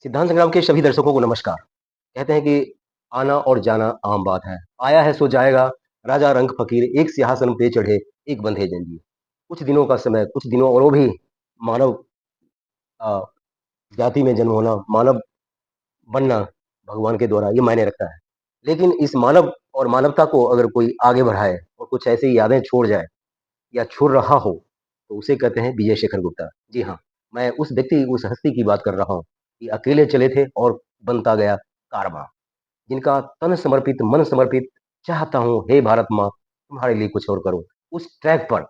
सिद्धांत संग्राम के सभी दर्शकों को नमस्कार। कहते हैं कि आना और जाना आम बात है। आया है सो जाएगा, राजा रंक फ़कीर एक सिंहासन पे चढ़े, एक बंधे जंजीर। कुछ दिनों का समय, कुछ दिनों और वो भी मानव अ, जाति में जन्म होना, मानव बनना भगवान के द्वारा ये मायने रखता है। लेकिन इस मानव और मानवता को अगर कोई आगे बढ़ाए और कुछ ऐसी यादें छोड़ जाए या छोड़ रहा हो, तो उसे कहते हैं विजय शेखर गुप्ता। जी हाँ, मैं उस व्यक्ति, उस हस्ती की बात कर रहा हूँ कि अकेले चले थे और बनता गया कारवां। जिनका तन समर्पित, मन समर्पित, चाहता हूँ हे भारत माँ, तुम्हारे लिए कुछ और करूँ। उस ट्रैक पर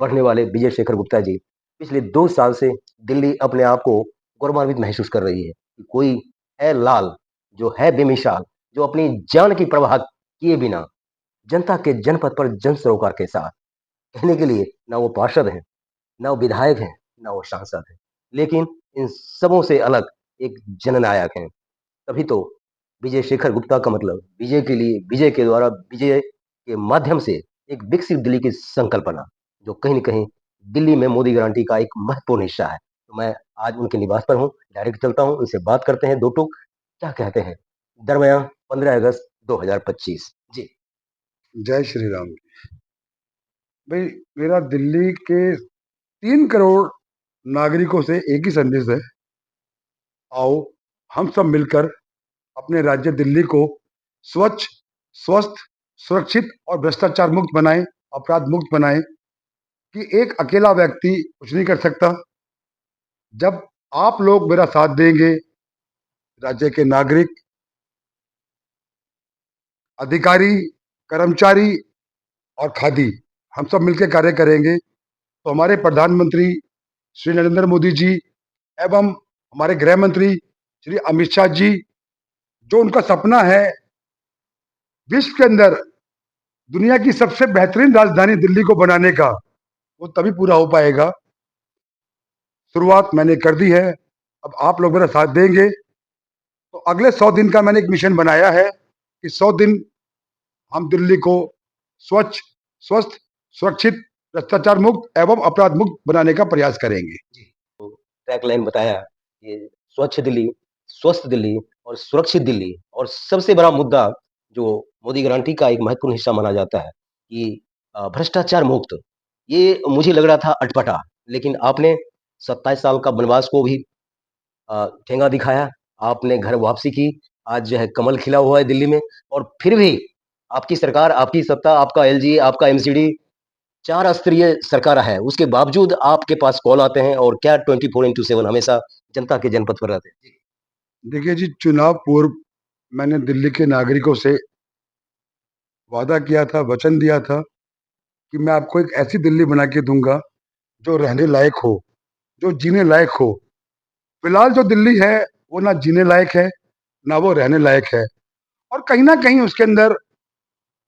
बढ़ने वाले विजय शेखर गुप्ता जी, पिछले 2 साल से दिल्ली अपने आप को गौरवान्वित महसूस कर रही है कि कोई है लाल, जो है बेमिसाल, जो अपनी जान की परवाह किए बिना जनता के जनपथ पर जन सरोकार के साथ कहने के लिए ना वो पार्षद हैं, ना वो विधायक हैं, ना वो सांसद हैं। लेकिन इन सबों से अलग एक जननायक हैं। तभी तो विजय शेखर गुप्ता का मतलब विजय के लिए, विजय के द्वारा, विजय के माध्यम से एक विकसित दिल्ली की संकल्पना, जो कहीं न कहीं दिल्ली में मोदी गारंटी का एक महत्वपूर्ण हिस्सा है। तो मैं आज उनके निवास पर हूँ, डायरेक्ट चलता हूँ, उनसे बात करते हैं 2 टूक, क्या कहते हैं? दरमियाँ 15 अगस्त 2025। जी। जय श्री राम। भाई, मेरा दिल्ली के 3 करोड़ नागरिकों से एक ही संदेश है। आओ हम सब मिलकर अपने राज्य दिल्ली को स्वच्छ, स्वस्थ, सुरक्षित और भ्रष्टाचार मुक्त बनाएं, अपराध मुक्त बनाएं। कि एक अकेला व्यक्ति कुछ नहीं कर सकता। जब आप लोग मेरा साथ देंगे, राज्य के नागरिक, अधिकारी, कर्मचारी और खादी, हम सब मिलकर कार्य करेंगे, तो हमारे प्रधानमंत्री श्री नरेंद्र मोदी जी एवं हमारे गृह मंत्री श्री अमित शाह जी, जो उनका सपना है विश्व के अंदर दुनिया की सबसे बेहतरीन राजधानी दिल्ली को बनाने का, वो तभी पूरा हो पाएगा। शुरुआत मैंने कर दी है, अब आप लोग मेरा साथ देंगे तो अगले 100 दिन का मैंने एक मिशन बनाया है कि 100 दिन हम दिल्ली को स्वच्छ, स्वस्थ, सुरक्षित, भ्रष्टाचार मुक्त एवं अपराध मुक्त बनाने का प्रयास करेंगे। जी, तो टैगलाइन बताया कि स्वच्छ दिल्ली, स्वस्थ दिल्ली और सुरक्षित दिल्ली, और सबसे बड़ा मुद्दा जो मोदी गारंटी का एक महत्वपूर्ण हिस्सा माना जाता है कि भ्रष्टाचार मुक्त। ये मुझे लग रहा था अटपटा, लेकिन आपने 27 साल का वनवास को भी ठेंगा दिखाया, आपने घर वापसी की, आज जो है कमल खिला हुआ है दिल्ली में, और फिर भी आपकी सरकार, आपकी सत्ता, आपका एलजी, आपका एमसीडी 4 स्तरीय सरकार है, उसके बावजूद आपके पास कॉल आते हैं और क्या 24/7 हमेशा जनता के जनपथ पर रहते हैं। जी। देखिए जी, चुनाव पूर्व मैंने दिल्ली के नागरिकों से वादा किया था, वचन दिया था कि मैं आपको एक ऐसी दिल्ली बना के दूंगा जो रहने लायक हो, जो जीने लायक हो। फिलहाल जो दिल्ली है वो ना जीने लायक है, ना वो रहने लायक है, और कहीं ना कहीं उसके अंदर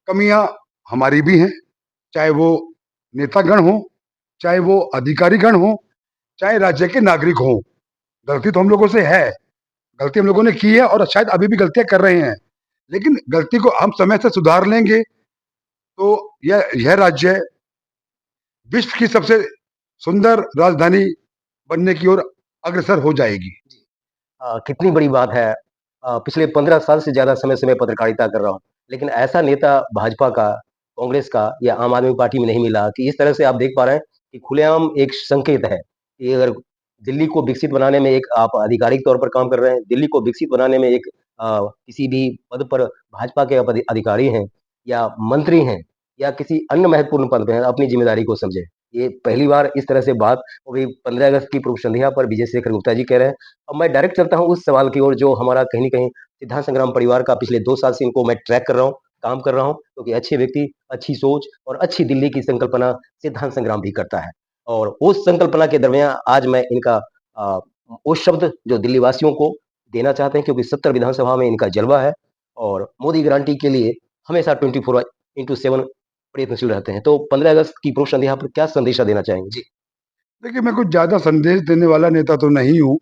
कमियां हमारी भी हैं। चाहे वो नेतागण हो, चाहे वो अधिकारीगण हो, चाहे राज्य के नागरिक हो। गलती तो हम लोगों से है, गलती हम लोगों ने की है और शायद अभी भी गलतियां कर रहे हैं। लेकिन गलती को हम समय से सुधार लेंगे तो यह राज्य विश्व की सबसे सुंदर राजधानी बनने की ओर अग्रसर हो जाएगी। कितनी बड़ी बात है। पिछले 15 साल से ज़्यादा समय से मैं पत्रकारिता कर रहा हूँ, लेकिन ऐसा नेता भाजपा का, कांग्रेस का या आम आदमी पार्टी में नहीं मिला कि इस तरह से आप देख पा रहे हैं कि खुलेआम एक संकेत है कि अगर दिल्ली को विकसित बनाने में एक आप आधिकारिक तौर पर काम कर रहे हैं, दिल्ली को विकसित बनाने में एक किसी भी पद पर भाजपा के अधिकारी हैं या मंत्री हैं या किसी अन्य महत्वपूर्ण पद पे हैं, अपनी ज़िम्मेदारी को समझें। ये पहली बार इस तरह से बात, वो भी 15 अगस्त की पूर्व संध्या पर विजय शेखर गुप्ता जी कह रहे हैं। अब मैं डायरेक्ट चलता हूँ उस सवाल की ओर जो हमारा कहीं न कहीं सिद्धांत संग्राम परिवार का पिछले 2 साल से इनको मैं ट्रैक कर रहा हूँ, काम कर रहा हूँ, क्योंकि अच्छे व्यक्ति, अच्छी सोच और अच्छी दिल्ली की संकल्पना सिद्धांत संग्राम भी करता है। और उस संकल्पना के दरमियाँ आज मैं इनका अ, वो शब्द जो दिल्ली वासियों को देना चाहते हैं, क्योंकि 70 विधानसभा में इनका जलवा है और मोदी गारंटी के लिए हमेशा 24/7 प्रयत्नशील रहते हैं। तो 15 अगस्त की पूर्व संध्या पर क्या संदेशा देना चाहेंगे? जी। देखिए, मैं कुछ ज्यादा संदेश देने वाला नेता तो नहीं हूँ,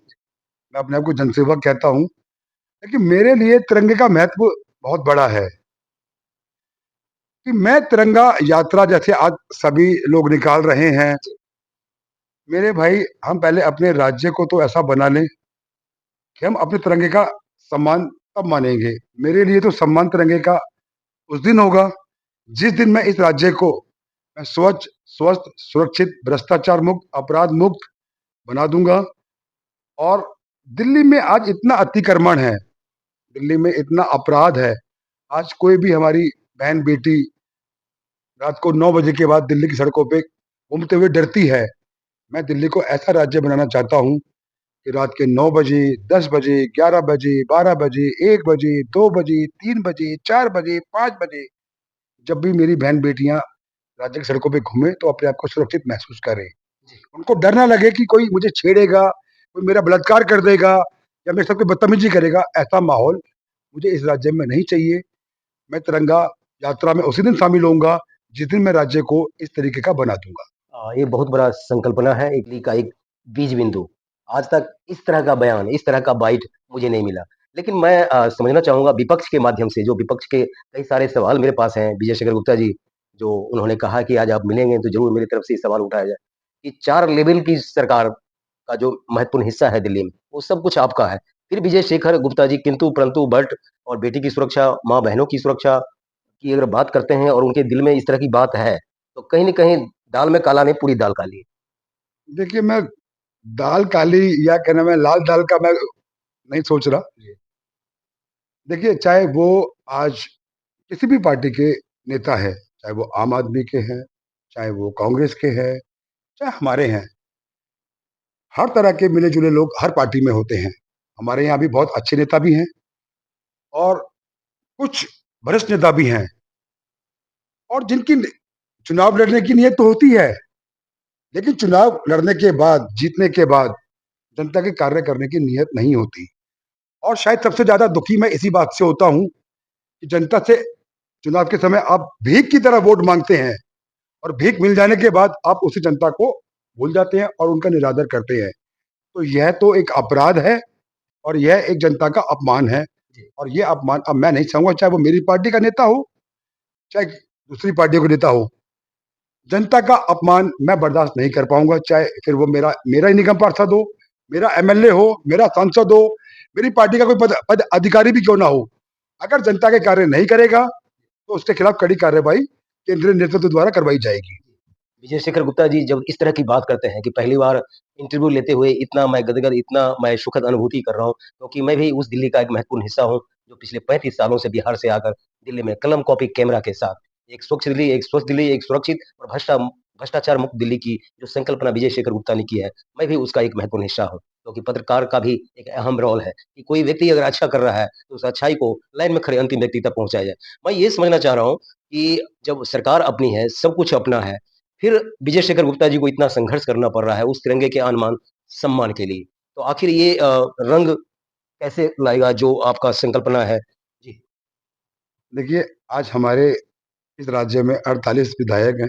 मैं अपने आप को जनसेवक कहता हूँ। लेकिन मेरे लिए तिरंगे का महत्व बहुत बड़ा है कि मैं तिरंगा यात्रा जैसे आज सभी लोग निकाल रहे हैं। मेरे भाई, हम पहले अपने राज्य को तो ऐसा बना लें कि हम अपने तिरंगे का सम्मान तब मानेंगे। मेरे लिए तो सम्मान तिरंगे का उस दिन होगा जिस दिन मैं इस राज्य को मैं स्वच्छ, स्वस्थ, सुरक्षित, भ्रष्टाचार मुक्त, अपराध मुक्त बना दूंगा। और दिल्ली में आज इतना अतिक्रमण है, दिल्ली में इतना अपराध है। आज कोई भी हमारी बहन बेटी रात को 9 बजे के बाद दिल्ली की सड़कों पे घूमते हुए डरती है। मैं दिल्ली को ऐसा राज्य बनाना चाहता हूँ कि रात के 9 बजे, 10 बजे, 11 बजे, 12 बजे, 1 बजे, 2 बजे, 3 बजे, 4 बजे, 5 बजे जब भी मेरी बहन बेटियां राज्य की सड़कों पे घूमे तो अपने आप को सुरक्षित महसूस करें। उनको डर ना लगे कि कोई मुझे छेड़ेगा, कोई मेरा बलात्कार कर देगा या मेरे साथ कोई बदतमीजी करेगा। ऐसा माहौल मुझे इस राज्य में नहीं चाहिए। मैं तिरंगा यात्रा में उसी दिन शामिल होऊंगा जिस दिन मैं राज्य को इस तरीके का बना दूंगा। ये बहुत बड़ा संकल्पना है, इटली का एक बीज बिंदु। आज तक इस तरह का बयान, इस तरह का बाइट मुझे नहीं मिला। लेकिन मैं समझना चाहूँगा विपक्ष के माध्यम से, जो विपक्ष के कई सारे सवाल मेरे पास हैं, विजय शेखर गुप्ता जी, जो उन्होंने कहा कि आज आप मिलेंगे तो ज़रूर मेरी तरफ से ये सवाल उठाया जाए कि 4 लेवल की सरकार का जो महत्वपूर्ण हिस्सा है दिल्ली में, वो सब कुछ आपका है। फिर विजय शेखर गुप्ता जी किंतु परंतु बट और बेटी की सुरक्षा, माँ-बहनों की सुरक्षा की अगर बात करते हैं और उनके दिल में इस तरह की बात है, तो कहीं न कहीं दाल में काला नहीं, पूरी दाल काली है। देखिए, मैं दाल काली या क्या नाम है लाल दाल का मैं नहीं सोच रहा। जी। देखिए, चाहे वो आज किसी भी पार्टी के नेता है, चाहे वो आम आदमी के हैं, चाहे वो कांग्रेस के हैं, चाहे हमारे हैं, हर तरह के मिले-जुले लोग हर पार्टी में होते हैं। हमारे यहाँ भी बहुत अच्छे नेता भी हैं और कुछ भ्रष्ट नेता भी हैं और जिनकी चुनाव लड़ने की नीयत तो होती है, लेकिन चुनाव लड़ने के बाद, जीतने के बाद जनता के कार्य करने की नीयत नहीं होती। और शायद सबसे ज़्यादा दुखी मैं इसी बात से होता हूँ कि जनता से चुनाव के समय आप भीख की तरह वोट माँगते हैं और भीख मिल जाने के बाद आप उसी जनता को भूल जाते हैं और उनका निरादर करते हैं। तो यह तो एक अपराध है और यह एक जनता का अपमान है। जी। और ये अपमान अब मैं नहीं चाहूँगा, चाहे वो मेरी पार्टी का नेता हो, चाहे दूसरी पार्टियों का नेता हो। जनता का अपमान मैं बर्दाश्त नहीं कर पाऊँगा, चाहे फिर वो मेरा मेरा ही निगम पार्षद हो, मेरा एमएलए हो, मेरा सांसद हो, मेरी पार्टी का कोई पद पद अधिकारी भी क्यों ना हो। अगर जनता के कार्य नहीं करेगा, तो उसके खिलाफ कड़ी कार्रवाई केंद्रीय नेतृत्व द्वारा करवाई जाएगी। विजय शेखर गुप्ता जी जब इस तरह की बात करते हैं कि पहली बार इंटरव्यू लेते हुए इतना मैं गदगद, इतना मैं सुखद अनुभूति कर रहा हूँ, क्योंकि मैं भी उस दिल्ली का एक महत्वपूर्ण हिस्सा हूँ, जो पिछले 35 सालों से बिहार से आकर दिल्ली में कलम कॉपी कैमरा के साथ एक स्वच्छ दिल्ली, एक स्वस्थ दिल्ली, एक सुरक्षित और भ्रष्टाचार मुक्त दिल्ली की जो संकल्पना विजय शेखर गुप्ता ने की है, मैं भी उसका एक महत्वपूर्ण हिस्सा हूँ। क्योंकि पत्रकार का भी एक अहम रोल है कि कोई व्यक्ति अगर अच्छा कर रहा है, तो उस अच्छाई को लाइन में खड़े अंतिम व्यक्ति तक पहुँचाया जाए। मैं ये समझना चाह रहा हूँ कि जब सरकार अपनी है, सब कुछ अपना है, फिर विजय शेखर गुप्ता जी को इतना संघर्ष करना पड़ रहा है उस तिरंगे के सम्मान के लिए। तो आखिर ये रंग कैसे लाएगा जो आपका संकल्पना है? जी। देखिए, आज हमारे इस राज्य में 48 विधायक हैं,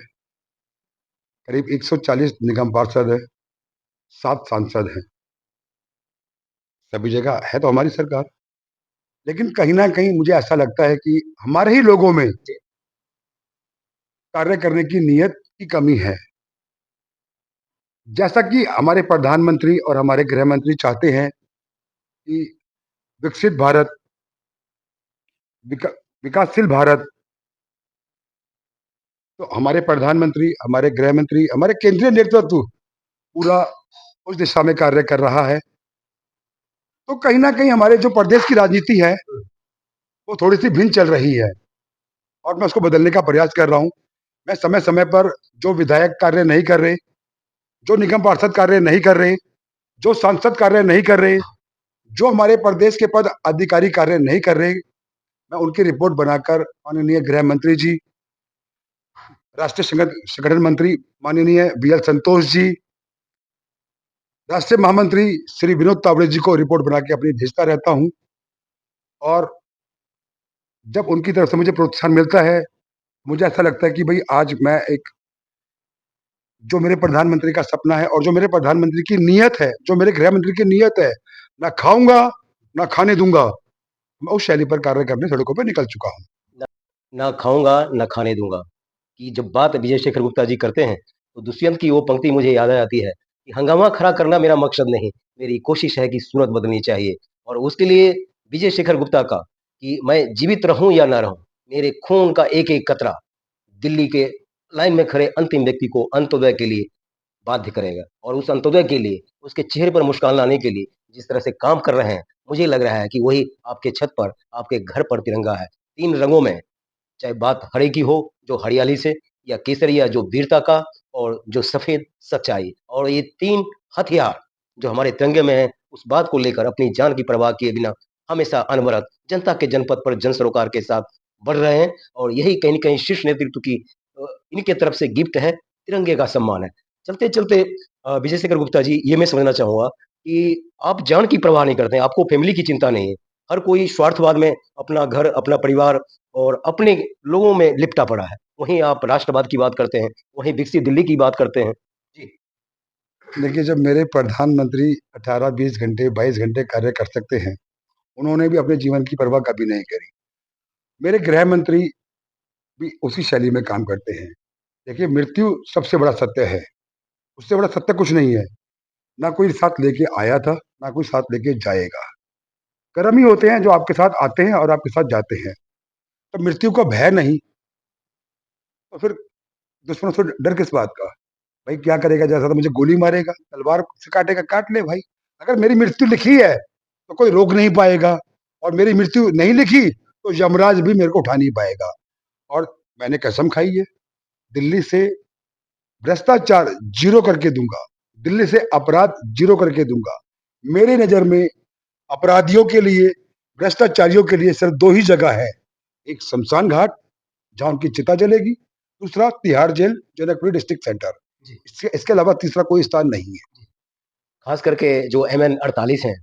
करीब 140 निगम पार्षद हैं, 7 सांसद हैं। सभी जगह है तो हमारी सरकार, लेकिन कहीं न कहीं मुझे ऐसा लगता है कि हमारे ही लोगों में जी। कार्य करने की नीयत की कमी है। जैसा कि हमारे प्रधानमंत्री और हमारे गृह मंत्री चाहते हैं कि विकसित भारत, विका विकासशील भारत, तो हमारे प्रधानमंत्री, हमारे गृह मंत्री, हमारे केंद्रीय नेतृत्व पूरा उस दिशा में कार्य कर रहा है। तो कहीं न कहीं हमारे जो प्रदेश की राजनीति है, हुँ। वो थोड़ी-सी भिन्न चल रही है और मैं उसको बदलने का प्रयास कर रहा हूँ। मैं समय-समय पर जो विधायक कार्य नहीं कर रहे, जो निगम पार्षद कार्य नहीं कर रहे, जो सांसद कार्य नहीं कर रहे, जो हमारे प्रदेश के पद अधिकारी कार्य नहीं कर रहे, मैं उनकी रिपोर्ट बनाकर माननीय गृह मंत्री जी, राष्ट्रीय संगठन मंत्री माननीय बीएल संतोष जी, राष्ट्रीय महामंत्री श्री विनोद तावड़े जी को रिपोर्ट बना के अपनी भेजता रहता हूँ। और जब उनकी तरफ से मुझे प्रोत्साहन मिलता है, मुझे ऐसा लगता है कि भई आज मैं एक जो मेरे प्रधानमंत्री का सपना है और जो मेरे प्रधानमंत्री की नीयत है, जो मेरे गृह मंत्री की नीयत है, ना खाऊँगा, ना खाने दूँगा। मैं उस शैली पर कार्य करने सड़कों पे निकल चुका हूँ। ना ना खाऊँगा, ना खाने दूँगा, कि जब बात विजय शेखर गुप्ता जी करते हैं, तो दुष्यंत की वो पंक्ति मुझे याद आ जाती है कि हंगामा खड़ा करना मेरा मकसद नहीं, मेरी कोशिश है कि सूरत बदलनी चाहिए। और उसके लिए विजय शेखर गुप्ता का कि मैं जीवित रहूँ या ना रहूँ, मेरे खून का एक-एक कतरा दिल्ली के लाइन में खड़े अंतिम व्यक्ति को अंत्योदय के लिए बाध्य करेगा और उस अंत्योदय के लिए, उसके चेहरे पर मुस्कान लाने के लिए जिस तरह से काम कर रहे हैं, मुझे लग रहा है कि वही आपके छत पर, आपके घर पर तिरंगा है। 3 रंगों में, चाहे बात हरे की हो, जो हरियाली से या केसरिया जो वीरता का और जो सफ़ेद सच्चाई और ये 3 हथियार जो हमारे तिरंगे में हैं, उस बात को लेकर अपनी जान की परवाह किए बिना हमेशा अनवरत जनता के जनपथ पर जन सरोकार के साथ बढ़ रहे हैं और यही कहीं न कहीं शीर्ष नेतृत्व की इनके तरफ से गिफ्ट है, तिरंगे का सम्मान है। चलते-चलते विजय शेखर गुप्ता जी, ये मैं समझना चाहूँगा कि आप जान की परवाह नहीं करते हैं, आपको फ़ैमिली की चिंता नहीं है। हर कोई स्वार्थवाद में अपना घर, अपना परिवार और अपने लोगों में लिपटा पड़ा है। वहीं आप राष्ट्रवाद की बात करते हैं, वहीं विकसित दिल्ली की बात करते हैं। जी, देखिए, जब मेरे प्रधानमंत्री 18-20 घंटे, 22 घंटे कार्य कर सकते हैं, उन्होंने भी अपने जीवन की परवाह कभी नहीं करी। मेरे गृह मंत्री भी उसी शैली में काम करते हैं। देखिए, मृत्यु सबसे बड़ा सत्य है, उससे बड़ा सत्य कुछ नहीं है। ना कोई साथ लेके आया था, ना कोई साथ लेके जाएगा। कर्म ही होते हैं जो आपके साथ आते हैं और आपके साथ जाते हैं। तो मृत्यु का भय नहीं, तो फिर दुश्मनों से डर किस बात का? भाई क्या करेगा, जैसा तो मुझे गोली मारेगा, तलवार से काटेगा, काट ले भाई। अगर मेरी मृत्यु लिखी है, तो कोई रोक नहीं पाएगा और मेरी मृत्यु नहीं लिखी, तो यमराज भी मेरे को उठा नहीं पाएगा। और मैंने कसम खाई है, दिल्ली से भ्रष्टाचार ज़ीरो करके दूँगा, दिल्ली से अपराध ज़ीरो करके दूँगा। मेरी नज़र में अपराधियों के लिए, भ्रष्टाचारियों के लिए सिर्फ़ 2 ही जगह है, एक शमशान घाट जहाँ उनकी चिता जलेगी, दूसरा Tihar jail, Janakpuri district centre. जी, इसके इसके अलावा तीसरा कोई स्थान नहीं है। जी। ख़ास करके जो एमएन 48 हैं,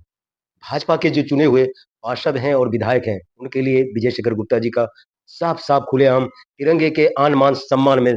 भाजपा के जो चुने हुए पार्षद हैं और विधायक हैं, उनके लिए विजय शेखर गुप्ता जी का साफ-साफ खुलेआम तिरंगे के आन-मान सम्मान में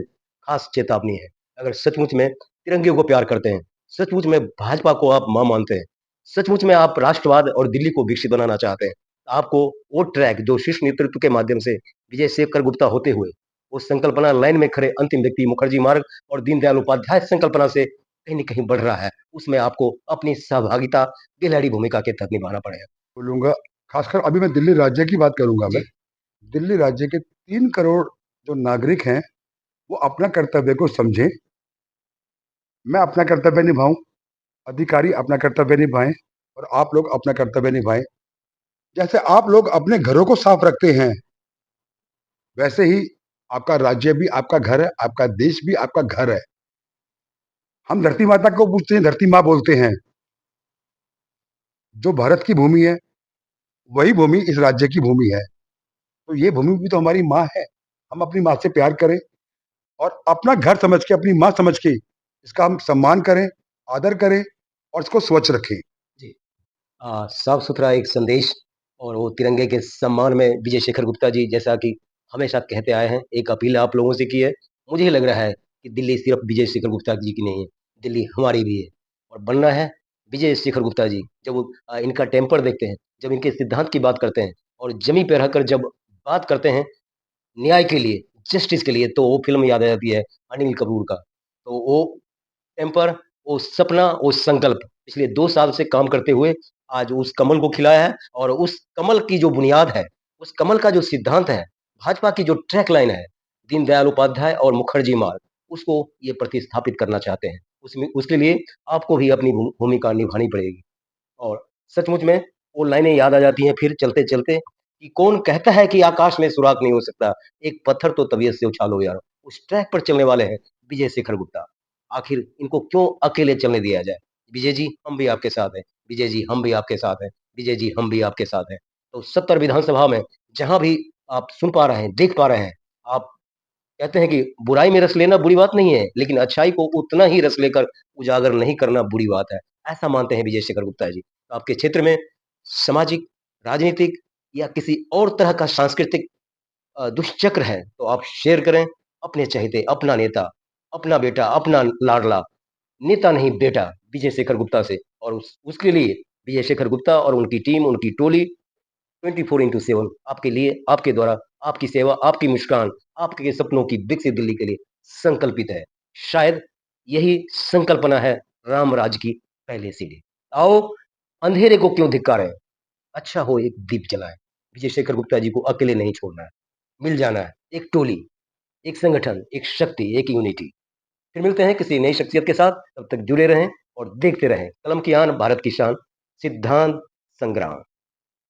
ख़ास चेतावनी है। अगर सचमुच में तिरंगे को प्यार करते हैं, सचमुच में भाजपा को आप माँ मानते हैं, सचमुच में आप राष्ट्रवाद और दिल्ली को विकसित बनाना चाहते हैं, तो आपको वो ट्रैक जो शीर्ष नेतृत्व के माध्यम से विजय शेखर गुप्ता होते हुए, वो संकल्पना लाइन में खड़े अंतिम व्यक्ति मुखर्जी मार्ग और दीनदयाल उपाध्याय संकल्पना से कहीं न कहीं बढ़ रहा है। उसमें आपको अपनी सहभागिता गिलहरी भूमिका के तहत निभाना पड़ेगा। बोलूँगा, खासकर अभी मैं दिल्ली राज्य की बात करूँगा मैं। जी, दिल्ली राज्य के 3 करोड़ जो नागरिक हैं, वो अपना कर्तव्य को समझें, मैं अपना कर्तव्य निभाऊँ, अधिकारी अपना कर्तव्य निभाएँ और आप लोग अपना कर्तव्य निभाएँ। जैसे आप लोग अपने घरों को साफ रखते हैं, वैसे ही आपका राज्य भी आपका घर है, आपका देश भी आपका घर है। हम धरती माता को पूछते हैं, धरती माँ बोलते हैं। जो भारत की भूमि है, वही भूमि इस राज्य की भूमि है। तो ये भूमि भी तो हमारी माँ है। हम अपनी माँ से प्यार करें और अपना घर समझ के, अपनी माँ समझ के इसका हम सम्मान करें, आदर करें और इसको स्वच्छ रखें। जी। साफ-सुथरा एक संदेश और वो तिरंगे के सम्मान में विजय शेखर गुप्ता जी जैसा कि हमेशा कहते आए हैं, एक अपील आप लोगों से की है। मुझे लग रहा है कि दिल्ली सिर्फ़ विजय शेखर गुप्ता जी की नहीं है, दिल्ली हमारी भी है और बनना है विजय शेखर गुप्ता जी। जब वो इनका टेम्पर देखते हैं, जब इनके सिद्धांत की बात करते हैं और ज़मीं पे रहकर जब बात करते हैं न्याय के लिए, जस्टिस के लिए, तो वो फ़िल्म याद आ जाती है अनिल कपूर का। तो वो टेम्पर, वो सपना, वो संकल्प पिछले 2 साल से काम करते हुए आज उस कमल को खिलाया है और उस कमल की जो बुनियाद है, उस कमल का जो सिद्धांत है, भाजपा की जो ट्रैक लाइन है, दीनदयाल उपाध्याय और मुखर्जी मार्ग, उसको ये प्रतिस्थापित करना चाहते हैं। उसमें उसके लिए आपको भी अपनी भूमिका निभानी पड़ेगी। और सचमुच में वो लाइनें याद आ जाती हैं फिर चलते-चलते कि कौन कहता है कि आकाश में सुराग नहीं हो सकता, एक पत्थर तो तबीयत से उछालो यारो। उस ट्रैक पर चलने वाले हैं विजय शेखर गुप्ता। आखिर इनको क्यों अकेले चलने दिया जाए? विजय जी, हम भी आपके साथ हैं। विजय जी, हम भी आपके साथ हैं। विजय जी, हम भी आपके साथ हैं। तो 70 विधानसभा में जहाँ भी आप सुन पा रहे हैं, देख पा रहे हैं, आप कहते हैं कि बुराई में रस लेना बुरी बात नहीं है, लेकिन अच्छाई को उतना ही रस लेकर उजागर नहीं करना बुरी बात है। ऐसा मानते हैं विजय शेखर गुप्ता जी। तो आपके क्षेत्र में सामाजिक, राजनीतिक या किसी और तरह का सांस्कृतिक दुष्चक्र है, तो आप शेयर करें अपने चहेते, अपना नेता, अपना बेटा, अपना लाडला, नेता नहीं बेटा विजय शेखर गुप्ता से और उसके लिए विजय शेखर गुप्ता और उनकी टीम, उनकी टोली 24/7 आपके लिए, आपके द्वारा, आपकी सेवा, आपकी मुस्कान, आपके सपनों की विकसित दिल्ली के लिए संकल्पित है। शायद यही संकल्पना है राम राज्य की पहली सीढ़ी। आओ अंधेरे को क्यों धिक्कारें? अच्छा हो एक दीप जलाएँ। विजय शेखर गुप्ता जी को अकेले नहीं छोड़ना है, मिल जाना है, एक टोली, एक संगठन, एक शक्ति, एक यूनिटी। फिर मिलते हैं किसी नई शख्सियत के साथ, तब तक जुड़े रहें और देखते रहें कलम की आन, भारत की शान, सिद्धांत संग्राम।